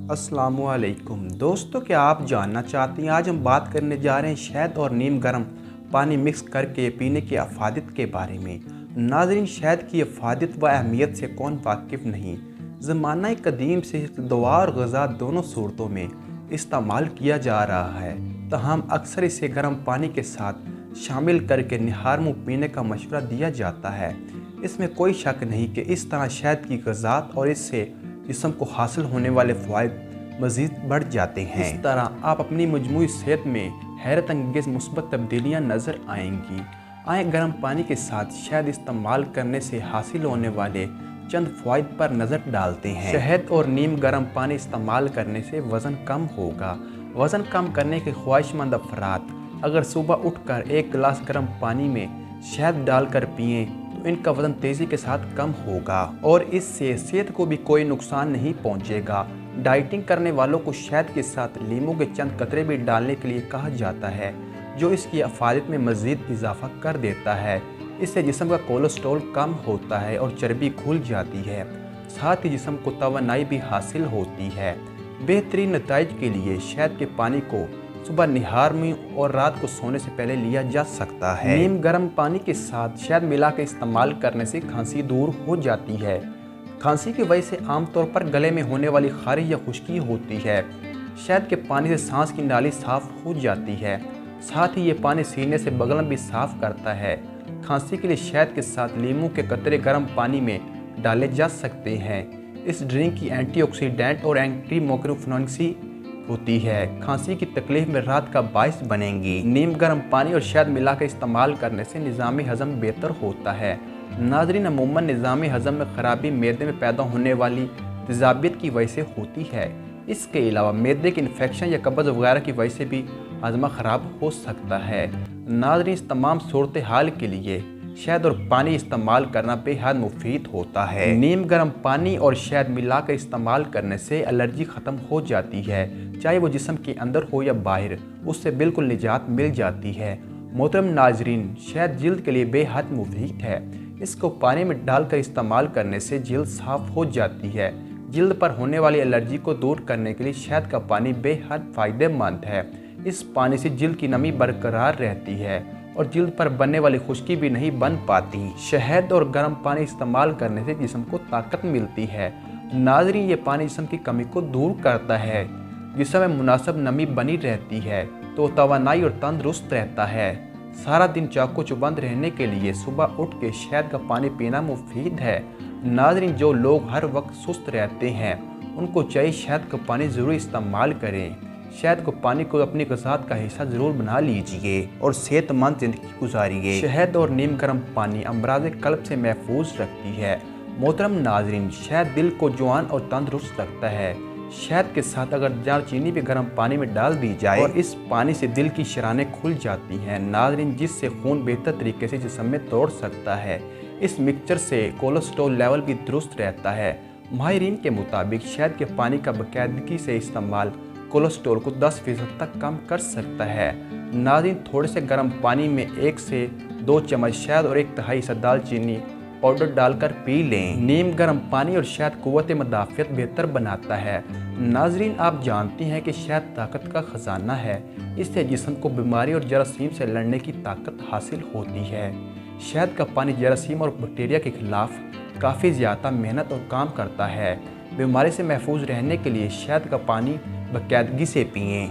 अस्सलामु अलैकुम दोस्तों, क्या आप जानना चाहते हैं आज हम बात करने जा रहे हैं शहद और नीम गर्म पानी मिक्स करके पीने की अफादियत के बारे में। नाज़रीन, शहद की अफादियत व अहमियत से कौन वाकिफ़ नहीं। ज़माना कदीम से दवा और ग़िज़ा दोनों सूरतों में इस्तेमाल किया जा रहा है, तहम अक्सर इसे गर्म पानी के साथ शामिल करके निहार मुँह पीने का मशवरा दिया जाता है। इसमें कोई शक नहीं कि इस तरह शहद की ग़िज़ात और इससे जिस्म को हासिल होने वाले फ़वाइद मज़ीद बढ़ जाते हैं। इस तरह आप अपनी मजमूई सेहत में हैरत अंगेज़ मुस्बत तब्दीलियाँ नज़र आएंगी। आए गर्म पानी के साथ शहद इस्तेमाल करने से हासिल होने वाले चंद फ़वाइद पर नज़र डालते हैं। शहद और नीम गर्म पानी इस्तेमाल करने से वज़न कम होगा। वज़न कम करने के ख्वाहिशमंद अफराद अगर सुबह उठकर एक गिलास गर्म पानी में शहद डालकर पिएँ तो इनका वज़न तेज़ी के साथ कम होगा और इससे सेहत को भी कोई नुकसान नहीं पहुंचेगा। डाइटिंग करने वालों को शहद के साथ लीमू के चंद कतरे भी डालने के लिए कहा जाता है, जो इसकी अफादियत में मज़ीद इजाफा कर देता है। इससे जिस्म का कोलेस्ट्रॉल कम होता है और चर्बी घुल जाती है, साथ ही जिस्म को तवानाई भी हासिल होती है। बेहतरीन नताइज के लिए शहद के पानी को सुबह निहार में और रात को सोने से पहले लिया जा सकता है। नीम गर्म पानी के साथ शहद मिला के इस्तेमाल करने से खांसी दूर हो जाती है। खांसी की वजह से आमतौर पर गले में होने वाली खारिश या खुश्की होती है। शहद के पानी से सांस की नाली साफ़ हो जाती है, साथ ही ये पानी सीने से बगल भी साफ़ करता है। खांसी के लिए शहद के साथ लीमू के कतरे गर्म पानी में डाले जा सकते हैं। इस ड्रिंक की एंटीऑक्सीडेंट और एंटी मोक्रोफिनोक्सी होती है, खांसी की तकलीफ में राहत का बायस बनेंगी। नीम गर्म पानी और शहद मिलाकर इस्तेमाल करने से निज़ाम हज़म बेहतर होता है। नाज़रीन, अमूमन निज़ाम हज़म में ख़राबी मैदे में पैदा होने वाली तेज़ाबियत की वजह से होती है। इसके अलावा मैदे के इन्फेक्शन या कब्ज़ वगैरह की वजह से भी हाजमा ख़राब हो सकता है। नाज़रीन, इस तमाम सूरत हाल के लिए शहद और पानी इस्तेमाल करना बेहद मुफीद होता है। नीम गर्म पानी और शहद मिलाकर इस्तेमाल करने से एलर्जी ख़त्म हो जाती है, चाहे वो जिस्म के अंदर हो या बाहर, उससे बिल्कुल निजात मिल जाती है। मोहतरम नाजरीन, शहद जिल्द के लिए बेहद मुफीद है। इसको पानी में डालकर इस्तेमाल करने से जिल्द साफ़ हो जाती है। जिल्द पर होने वाली एलर्जी को दूर करने के लिए शहद का पानी बेहद फ़ायदेमंद है। इस पानी से जिल्द की नमी बरकरार रहती है और जिल्द पर बनने वाली खुश्की भी नहीं बन पाती। शहद और गर्म पानी इस्तेमाल करने से जिस्म को ताकत मिलती है। नाज़रीन, ये पानी जिस्म की कमी को दूर करता है। जिस्म में मुनासिब नमी बनी रहती है तो तवानाई और तंदुरुस्त रहता है। सारा दिन चाको चुबंद रहने के लिए सुबह उठ के शहद का पानी पीना मुफीद है। नाज़रीन, जो लोग हर वक्त सुस्त रहते हैं उनको चाहिए शहद का पानी ज़रूर इस्तेमाल करें। शहद को पानी को अपनी ग़िज़ात का हिस्सा ज़रूर बना लीजिए और सेहतमंद ज़िंदगी गुजारिए। शहद और नीम गर्म पानी अमराज़ क़ल्ब से महफूज रखती है। मोहतरम नाज़रीन, शहद दिल को जवान और तंदुरुस्त रखता है। शहद के साथ अगर दालचीनी भी गर्म पानी में डाल दी जाए और इस पानी से दिल की शरानें खुल जाती हैं नाज़रीन, जिससे खून बेहतर तरीके से जिस्म में दौड़ सकता है। इस मिक्सचर से कोलेस्ट्रॉल लेवल भी दुरुस्त रहता है। माहिरीन के मुताबिक शहद के पानी का बाकायदगी से इस्तेमाल कोलेस्ट्रॉल को 10% तक कम कर सकता है। नाज़रीन, थोड़े से गर्म पानी में 1 से 2 चम्मच शहद और 1/3 हिस्सा दालचीनी पाउडर डालकर पी लें। नीम गर्म पानी और शहद क़ुव्वत मदाफ़ियत बेहतर बनाता है। नाज़रीन, आप जानती हैं कि शहद ताकत का ख़जाना है। इससे जिस्म को बीमारी और जरासीम से लड़ने की ताकत हासिल होती है। शहद का पानी जरासीम और बैक्टीरिया के ख़िलाफ़ काफ़ी ज़्यादा मेहनत और काम करता है। बीमारी से महफूज रहने के लिए शहद का पानी बाकायदगी से पिएँ।